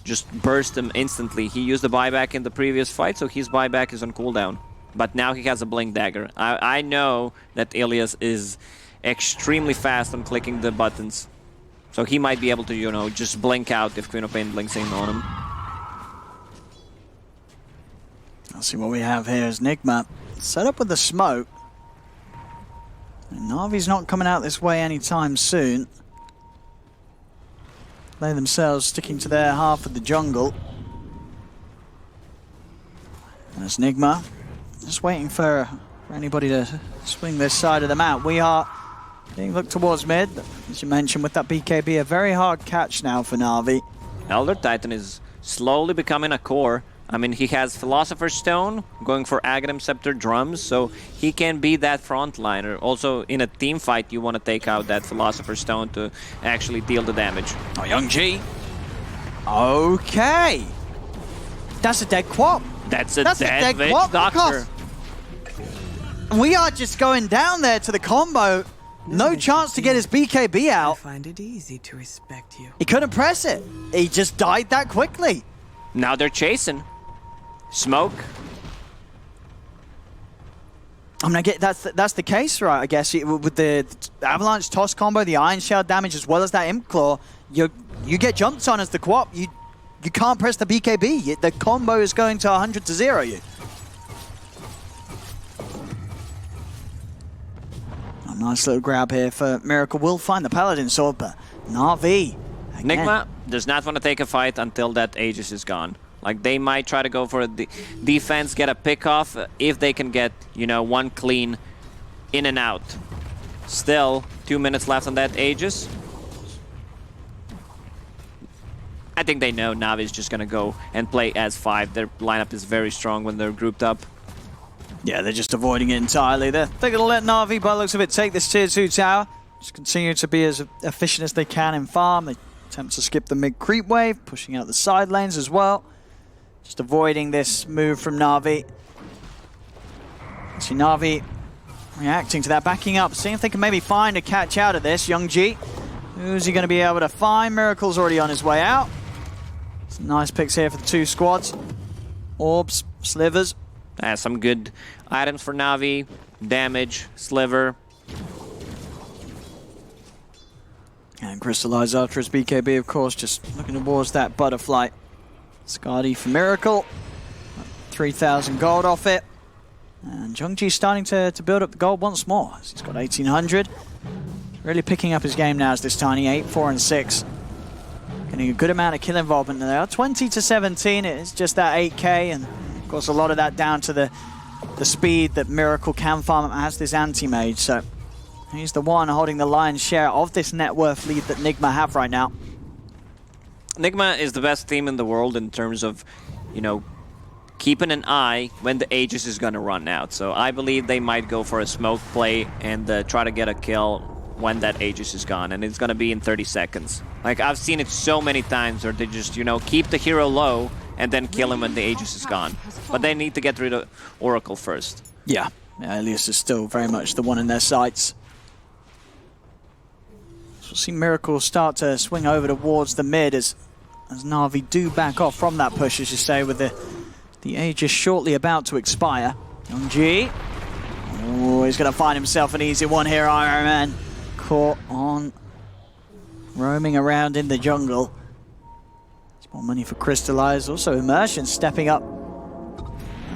Just burst him instantly. He used the buyback in the previous fight, so his buyback is on cooldown. But now he has a Blink Dagger. I know that Ilias is extremely fast on clicking the buttons. So he might be able to, you know, just blink out if Queen of Pain blinks in on him. Let's see what we have here is Nigma set up with the smoke. And Na'Vi's not coming out this way anytime soon. They themselves sticking to their half of the jungle. There's Nigma. Just waiting for anybody to swing this side of the map. We are being looked towards mid. As you mentioned, with that BKB, a very hard catch now for Na'Vi. Elder Titan is slowly becoming a core. I mean, he has Philosopher's Stone, going for Aghanim Scepter drums, so he can be that frontliner. Also, in a team fight, you want to take out that Philosopher's Stone to actually deal the damage. Oh, Young G. Okay. That's a dead Quap. That's a That's dead a dead Witch Quap. Doctor. We are just going down there to the combo. No chance to get his BKB I out. find it easy to respect you. He couldn't press it. He just died that quickly. Now they're chasing. Smoke. I mean, I get that's the case, right? I guess with the Avalanche Toss combo, the Iron Shell damage, as well as that Imp Claw, you get jumped on as the Quap. You can't press the BKB. The combo is going to 100 to 0 you. A nice little grab here for Miracle. Will find the Paladin Sword, but Na'Vi. again. Nigma does not want to take a fight until that Aegis is gone. Like, they might try to go for a defense, get a pick off if they can get, you know, one clean in and out. Still, 2 minutes left on that Aegis. I think they know Na'Vi is just going to go and play as 5. Their lineup is very strong when they're grouped up. Yeah, they're just avoiding it entirely. They're going to let Na'Vi, by the looks of it, take this tier 2 tower. Just continue to be as efficient as they can in farm. They attempt to skip the mid creep wave, pushing out the side lanes as well. Just avoiding this move from Na'Vi. See Na'Vi reacting to that, backing up, seeing if they can maybe find a catch out of this. Young G, who's he going to be able to find? Miracle's already on his way out. Some nice picks here for the 2 squads. Orbs, slivers. Some good items for Na'Vi. Damage, sliver. And Crystallize after his BKB, of course, just looking towards that butterfly. Skadi for Miracle. 3,000 gold off it. And Jungji starting to build up the gold once more. He's got 1,800. Really picking up his game now as this Tiny. 8, 4, and 6. Getting a good amount of kill involvement there. 20 to 17. It's just that 8k. And of course, a lot of that down to the speed that Miracle can farm as this anti-mage. So he's the one holding the lion's share of this net worth lead that Nigma have right now. Nigma is the best team in the world in terms of, you know, keeping an eye when the Aegis is going to run out. So I believe they might go for a smoke play and try to get a kill when that Aegis is gone. And it's going to be in 30 seconds. Like, I've seen it so many times where they just, you know, keep the hero low and then kill him when the Aegis is gone. But they need to get rid of Oracle first. Yeah, Ilias is still very much the one in their sights. So we'll see Miracle start to swing over towards the mid as Na'Vi do back off from that push, as you say, with the Aegis shortly about to expire. Young G Oh, he's going to find himself an easy one here, Iron Man. Caught on roaming around in the jungle. There's more money for Crystallize. Also, Immersion stepping up.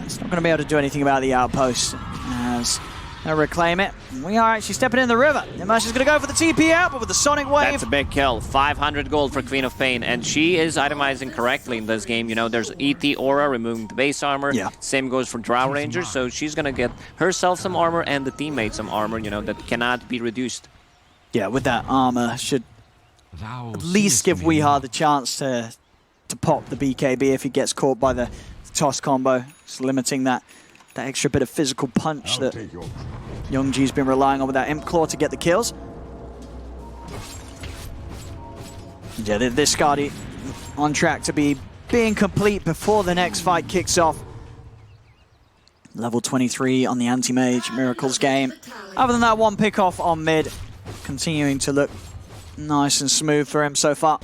It's not going to be able to do anything about the outpost. As they'll reclaim it. We are actually stepping in the river. Immersion's going to go for the TP out, but with the Sonic Wave. That's a big kill. 500 gold for Queen of Pain, and she is itemizing correctly in this game. You know, there's ET Aura removing the base armor. Yeah. Same goes for Drow Ranger, so she's gonna get herself some armor and the teammates some armor, you know, that cannot be reduced. Yeah, with that armor, should at least give Weehar the chance to pop the BKB if he gets caught by the toss combo. It's limiting that extra bit of physical punch that Youngji's been relying on with that Imp Claw to get the kills. Yeah, this Skadi on track to being complete before the next fight kicks off. Level 23 on the Anti-Mage Miracles game. Other than that, one pick off on mid, continuing to look nice and smooth for him so far.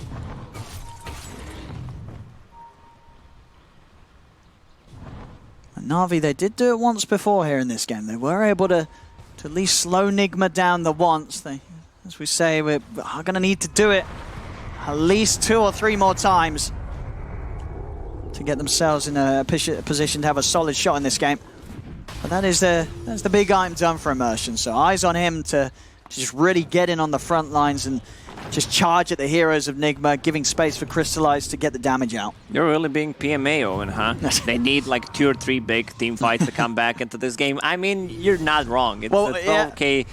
Na'Vi, they did do it once before here in this game. They were able to at least slow Nigma down the once. They, as we say, we are going to need to do it at least 2 or 3 more times to get themselves in a position to have a solid shot in this game. But that's the big item done for Immersion. So eyes on him to just really get in on the front lines and just charge at the heroes of Nigma, giving space for Crystallize to get the damage out. You're really being PMA, Owen, huh? They need like 2 or 3 big team fights to come back into this game. I mean, you're not wrong. It's a 12k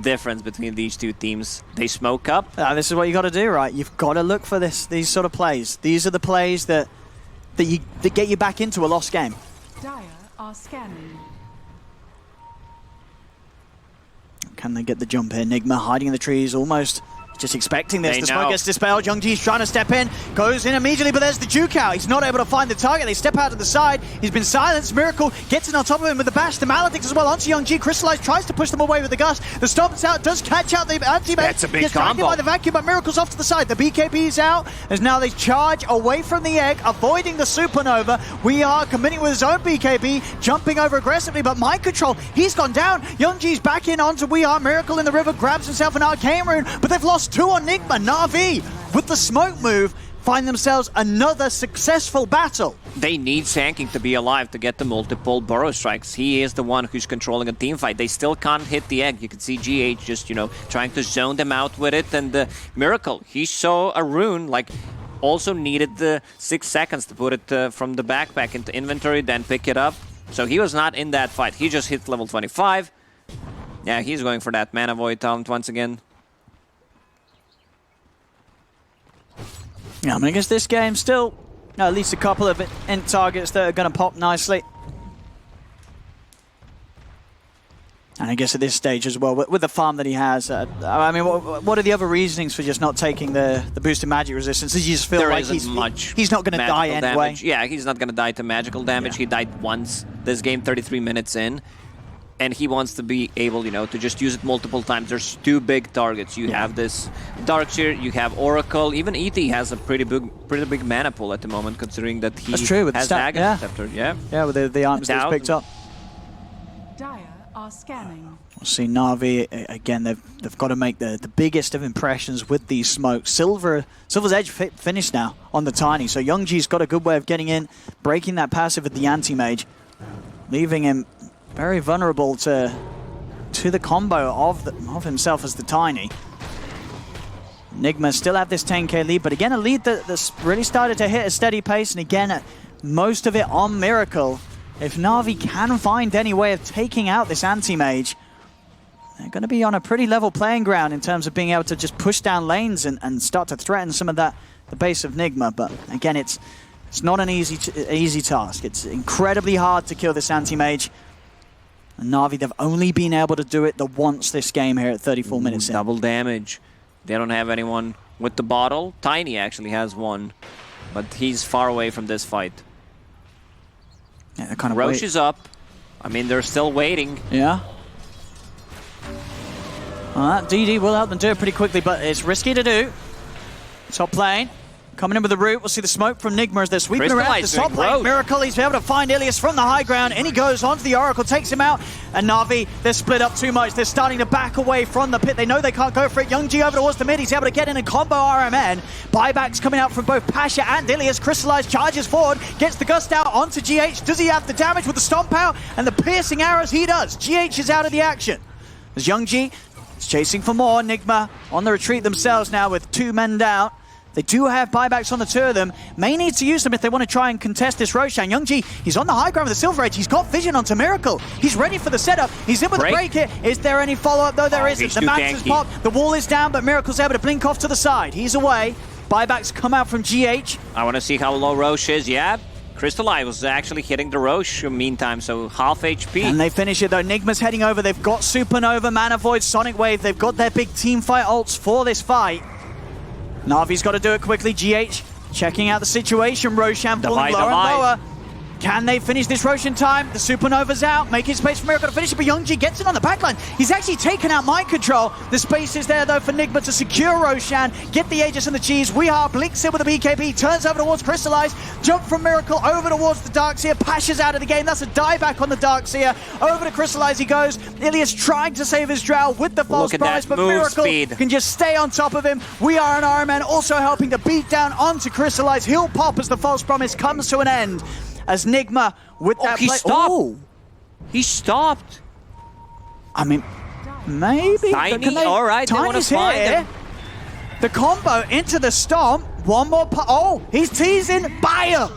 difference between these two teams. They smoke up. This is what you got to do, right? You've got to look for these sort of plays. These are the plays that get you back into a lost game. Dire are scanning. Can they get the jump here? Nigma hiding in the trees, almost just expecting this. The smoke gets dispelled. Youngji's trying to step in, goes in immediately, but there's the juke out. He's not able to find the target. They step out to the side. He's been silenced. Miracle gets in on top of him with the bash. The Maledicts as well onto Youngji. Crystallize tries to push them away with the gust. The stomp's out, does catch out the anti-mage. That's a big gets dragged in combo. by the vacuum, but Miracle's off to the side. The BKB's out, as now they charge away from the egg, avoiding the supernova. We are committing with his own BKB, jumping over aggressively, but mind control, he's gone down. Youngji's back in onto We Are. Miracle in the river, grabs himself an arcane rune, but they've lost 2 on Nigma. Na'Vi, with the smoke move, find themselves another successful battle. They need Sand to be alive to get the multiple burrow strikes. He is the one who's controlling a team fight. They still can't hit the egg. You can see GH just, you know, trying to zone them out with it. And Miracle, he saw a rune, like, also needed the 6 seconds to put it from the backpack into inventory, then pick it up. So he was not in that fight. He just hit level 25. Yeah, he's going for that Mana Void Taunt once again. Yeah, I mean, I guess this game still at least a couple of int targets that are going to pop nicely. And I guess at this stage as well, with the farm that he has, I mean, what are the other reasonings for just not taking the boosted magic resistance? Did you just feel like he's not going to die anyway? Yeah, he's not going to die to magical damage. Yeah. He died once this game, 33 minutes in. And he wants to be able, you know, to just use it multiple times. There's 2 big targets. You have this Darkseer, you have Oracle. Even ET has a pretty big mana pool at the moment, considering that he has Aghanim Scepter. Yeah, with the items that he's picked up. Dire are scanning. We'll see Na'Vi again. They've got to make the biggest of impressions with these smokes. Silver's Edge finished now on the Tiny, so Youngji's got a good way of getting in, breaking that passive with the Anti-Mage, leaving him very vulnerable to the combo of himself as the Tiny. Nigma still have this 10k lead, but again a lead that's really started to hit a steady pace, and again most of it on Miracle. If Na'Vi can find any way of taking out this Anti-Mage, they're going to be on a pretty level playing ground in terms of being able to just push down lanes and start to threaten some of the base of Nigma. But again, it's not an easy task. It's incredibly hard to kill this Anti-Mage. And Na'Vi, they've only been able to do it the once this game here at 34 minutes in. Double damage. They don't have anyone with the bottle. Tiny actually has one, but he's far away from this fight. Yeah, they're kind of Roche is up. I mean, they're still waiting. Yeah. Well, that DD will help them do it pretty quickly, but it's risky to do. Top lane. coming in with the root. We'll see the smoke from Nigma as they're sweeping around the top lane. Roche. Miracle, he's able to find Ilias from the high ground, and he goes onto the Oracle, takes him out. And Na'Vi, they're split up too much. They're starting to back away from the pit. They know they can't go for it. Youngji over towards the mid. He's able to get in and combo RMN. Buybacks coming out from both Pasha and Ilias. Crystallize charges forward, gets the gust out onto GH. Does he have the damage with the stomp out? And the piercing arrows he does. GH is out of the action. As Youngji is chasing for more. Nigma on the retreat themselves now with 2 men down. They do have buybacks on the 2 of them. May need to use them if they want to try and contest this Roshan. Youngji, he's on the high ground with the Silver Edge. He's got vision onto Miracle. He's ready for the setup. He's in with the break here. Is there any follow-up? though? There isn't. The Max is popped. The wall is down, but Miracle's able to blink off to the side. He's away. Buybacks come out from GH. I want to see how low Roche is. Yeah, Crystallize was actually hitting the Roche meantime, so half HP. And they finish it though. Nigma's heading over. They've got Supernova, Mana Void, Sonic Wave. They've got their big team fight ults for this fight. Na'Vi's got to do it quickly. GH checking out the situation. Roshan pulling lower and lower. Can they finish this Roshan time? The Supernova's out, making space for Miracle to finish it, but Youngji gets it on the backline. He's actually taken out Mind Control. The space is there though for Nigma to secure Roshan, get the Aegis and the cheese. Weehaw blinks in with the BKB, turns over towards Crystallize, jump from Miracle over towards the Darkseer. Pasha's out of the game. That's a dieback on the Darkseer. Over to Crystallize he goes. Ilias trying to save his drow with the false promise, but Miracle can just stay on top of him. We are an Iron Man also helping to beat down onto Crystallize. He'll pop as the false promise comes to an end. As Nigma with that he play. stopped. Ooh. He stopped. I mean, maybe. Tiny, all right, they want to Tiny's find here. him. The combo into the stomp. One more. Oh, he's teasing. Buyer.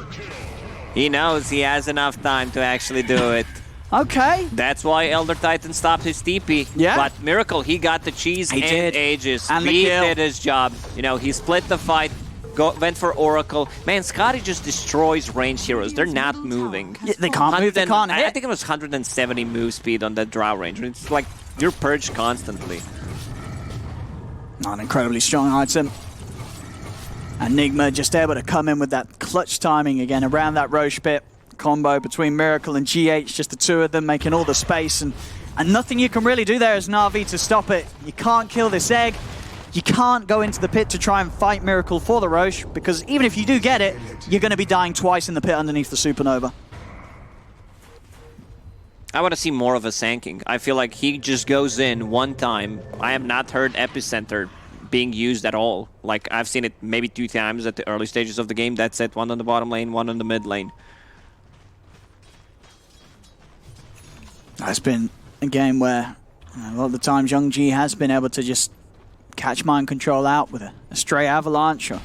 He knows he has enough time to actually do it. Okay. That's why Elder Titan stopped his TP. Yeah. But Miracle, he got the cheese He and did. Aegis. And the He kill. did his job. You know, he split the fight. Went for Oracle. Man, Scotty just destroys range heroes. They're not moving. Yeah, they can't move, they can't hit. I think it was 170 move speed on that Drow Ranger. It's like you're purged constantly. An incredibly strong item. Enigma just able to come in with that clutch timing again around that Roche pit. Combo between Miracle and GH, just the 2 of them making all the space. And nothing you can really do there as Na'Vi to stop it. You can't kill this egg. You can't go into the pit to try and fight Miracle for the Roche, because even if you do get it, you're going to be dying twice in the pit underneath the Supernova. I want to see more of a Sanking. I feel like he just goes in one time. I have not heard Epicenter being used at all. Like, I've seen it maybe 2 times at the early stages of the game. That's it. 1 on the bottom lane, 1 on the mid lane. It's been a game where a lot of the times Youngji has been able to just catch Mind Control out with a stray Avalanche, or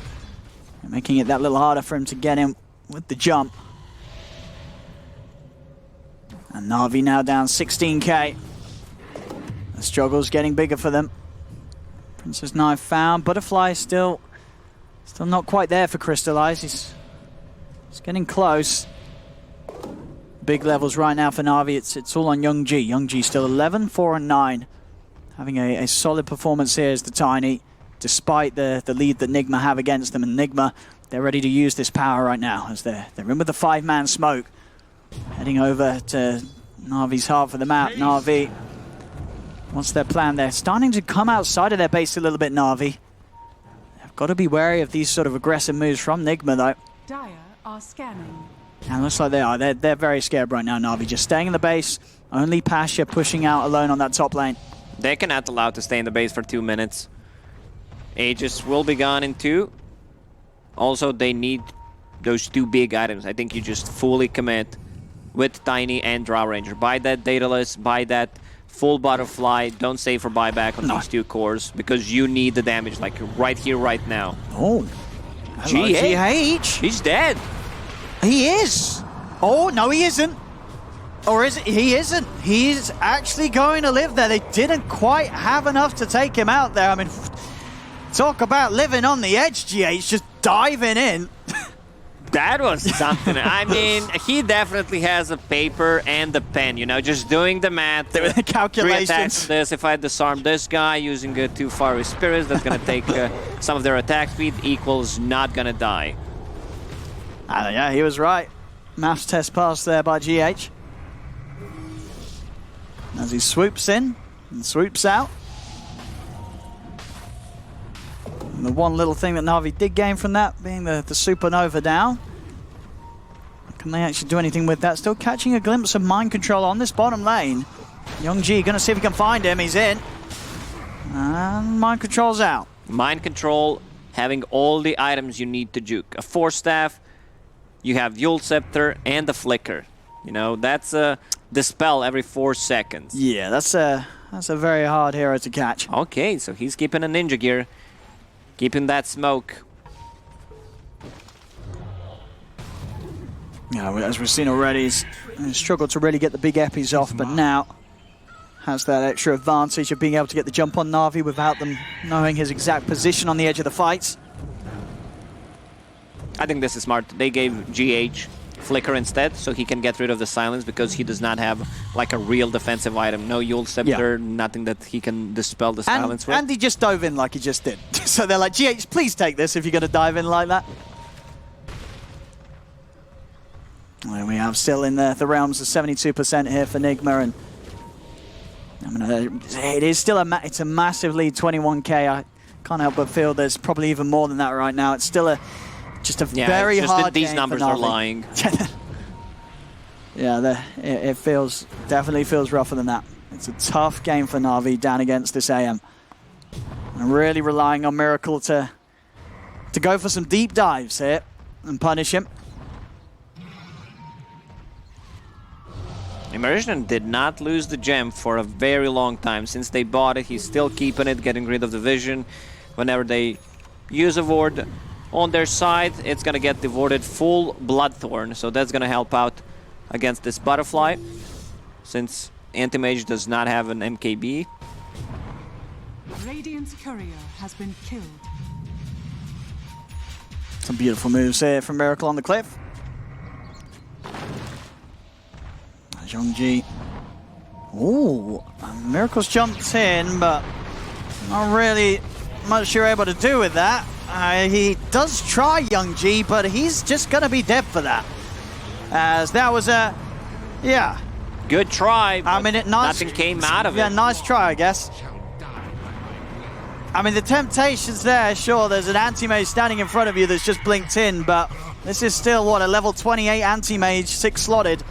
making it that little harder for him to get in with the jump. And Na'Vi now down 16k. The struggle's getting bigger for them. Princess Knife found. Butterfly still not quite there for Crystallize. He's getting close. Big levels right now for Na'Vi. It's all on Youngji. Youngji still 11, 4 and 9. Having a solid performance here as the Tiny, despite the lead that Nigma have against them. And Nigma, they're ready to use this power right now as they're in with the 5-man smoke. Heading over to Na'Vi's heart for the map. Na'Vi, what's their plan? They're starting to come outside of their base a little bit, Na'Vi. They've got to be wary of these sort of aggressive moves from Nigma, though. Dire are scanning. And it looks like they are. They're very scared right now, Na'Vi. Just staying in the base. Only Pasha pushing out alone on that top lane. They cannot allow to stay in the base for 2 minutes. Aegis will be gone in 2. Also, they need those 2 big items. I think you just fully commit with Tiny and Drow Ranger. Buy that Daedalus, buy that full Butterfly. Don't save for buyback on these 2 cores, because you need the damage like right here, right now. Oh. Hello, GH. He's dead. He is. Oh, no, he isn't. Or is it? He isn't. He's actually going to live there. They didn't quite have enough to take him out there. I mean, talk about living on the edge, GH, just diving in. That was something. I mean, he definitely has a paper and a pen, you know, just doing the math. The calculations. 3 attacks this. If I disarm this guy using 2 fiery spirits, that's going to take some of their attack speed, equals not going to die. Yeah, he was right. Maths test passed there by GH. As he swoops in and swoops out. And the one little thing that Na'Vi did gain from that being the Supernova down. Can they actually do anything with that? Still catching a glimpse of mind control on this bottom lane. Youngji gonna see if he can find him. He's in. And mind control's out. Mind control, having all the items you need to juke. A Force Staff, you have Yule Scepter, and the Flicker. You know, that's a dispel every 4 seconds. Yeah, that's a very hard hero to catch. Okay, so he's keeping a Ninja Gear, keeping that smoke. Yeah, as we've seen already, he's struggled to really get the big epis off, but now has that extra advantage of being able to get the jump on Na'Vi without them knowing his exact position on the edge of the fights. I think this is smart. They gave GH Flicker instead, so he can get rid of the silence because he does not have like a real defensive item. No Yule Scepter, nothing that he can dispel the silence with. And he just dove in like he just did. So they're like, GH, please take this if you're going to dive in like that. There we have still in the realms of 72% here for Nigma, and I mean, it is still it's a massive lead, 21k. I can't help but feel there's probably even more than that right now. It's still just a very it's just hard that these game numbers for are Na'Vi. lying. Yeah, it definitely feels rougher than that. It's a tough game for Na'Vi down against this AM. I'm really relying on Miracle to go for some deep dives here and punish him. Immersion did not lose the gem for a very long time. Since they bought it, he's still keeping it, getting rid of the vision. Whenever they use a ward on their side, it's gonna get devoted full Bloodthorn, so that's gonna help out against this Butterfly, since Anti-Mage does not have an MKB. Radiant's courier has been killed. Some beautiful moves here from Miracle on the cliff. Zhongji. Ooh, Miracle's jumped in, but not really much you're able to do with that. He does try Youngji, but he's just going to be dead for that. As that was yeah. Good try, I mean, nothing came out of it. Yeah, nice try, I guess. I mean, the temptation's there, sure, there's an anti-mage standing in front of you that's just blinked in, but this is still, what, a level 28 anti-mage, 6 slotted.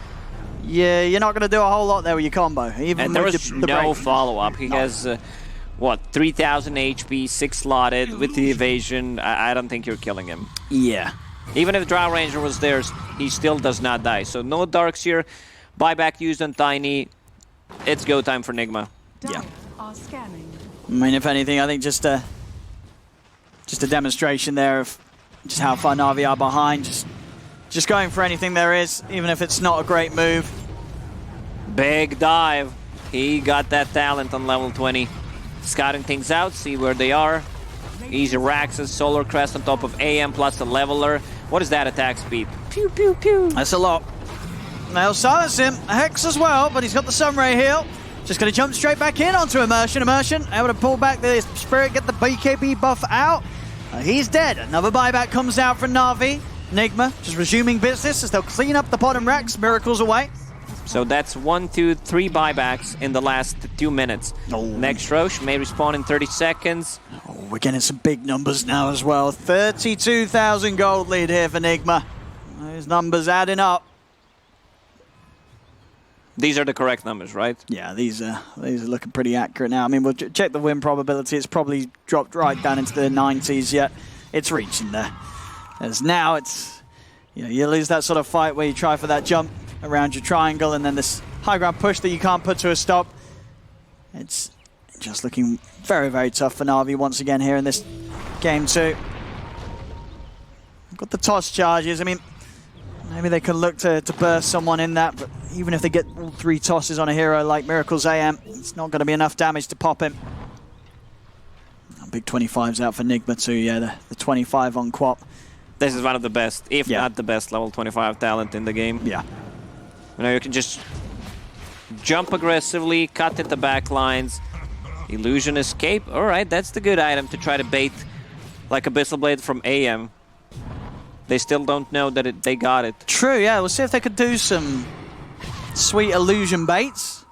Yeah, you're not going to do a whole lot there with your combo. Even and there with was the no break. follow-up. He has, what, 3,000 HP, 6 slotted with the evasion. I don't think you're killing him. Yeah. Even if Drow Ranger was there, he still does not die. So no Darks here. Buyback used on Tiny. It's go time for Nigma. Dire are scanning. I mean, if anything, I think just a demonstration there of just how far Na'Vi are behind. Just going for anything there is, even if it's not a great move. Big dive. He got that talent on level 20. Scouting things out, see where they are. Easy Raxus, Solar Crest on top of AM plus a leveler. What is that attack speed? Pew, pew, pew. That's a lot. They'll silence him. A Hex as well, but he's got the Sunray heal. Just going to jump straight back in onto Immersion. Immersion able to pull back the Spirit, get the BKB buff out. He's dead. Another buyback comes out from Na'Vi. Nigma just resuming business as they'll clean up the bottom racks. Miracles away. So that's 1, 2, 3 buybacks in the last 2 minutes. Oh. Next Roche may respawn in 30 seconds. Oh, we're getting some big numbers now as well. 32,000 gold lead here for Nigma. Those numbers adding up. These are the correct numbers, right? Yeah, these are looking pretty accurate now. I mean, we'll check the win probability. It's probably dropped right down into the 90s yet. It's reaching there. As now it's, you lose that sort of fight where you try for that jump around your triangle and then this high ground push that you can't put to a stop. It's just looking very, very tough for Na'Vi once again here in this game too. Got the toss charges. I mean, maybe they could look to burst someone in that, but even if they get all 3 tosses on a hero like Miracle's AM, it's not going to be enough damage to pop him. Big 25's out for Nigma too, yeah, the 25 on Quap. This is one of the best, if not the best, level 25 talent in the game. Yeah. You can just jump aggressively, cut at the back lines, illusion escape. All right, that's the good item to try to bait like Abyssal Blade from AM. They still don't know that they got it. True, yeah. We'll see if they could do some sweet illusion baits.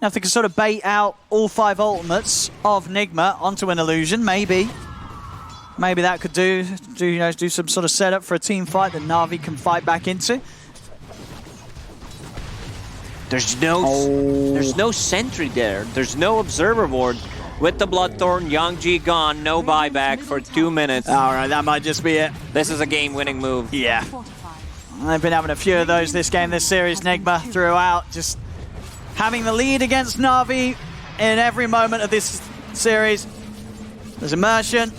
Now, if they could sort of bait out all 5 ultimates of Nigma onto an illusion, maybe. Maybe that could do some sort of setup for a team fight that Na'Vi can fight back into. There's no sentry there. There's no observer ward. With the Bloodthorn, Youngji gone, no buyback for 2 minutes. All right, that might just be it. This is a game-winning move. Yeah. Fortify. They've been having a few of those this game, this series, Nigma throughout. Just having the lead against Na'Vi in every moment of this series. There's immersion.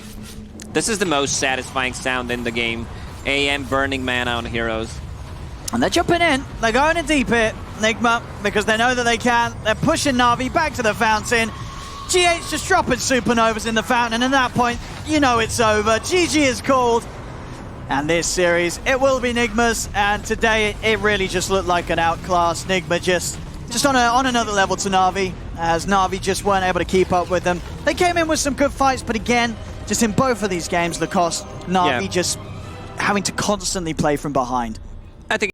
This is the most satisfying sound in the game. AM burning mana on heroes. And they're jumping in. They're going in deep here, Nigma, because they know that they can. They're pushing Na'Vi back to the fountain. GH just dropping supernovas in the fountain, and at that point, you know it's over. GG is called. And this series, it will be Nigma's, and today it really just looked like an outclass. Nigma just on another level to Na'Vi, as Na'Vi just weren't able to keep up with them. They came in with some good fights, but again, just in both of these games, the cost, Na'Vi just having to constantly play from behind.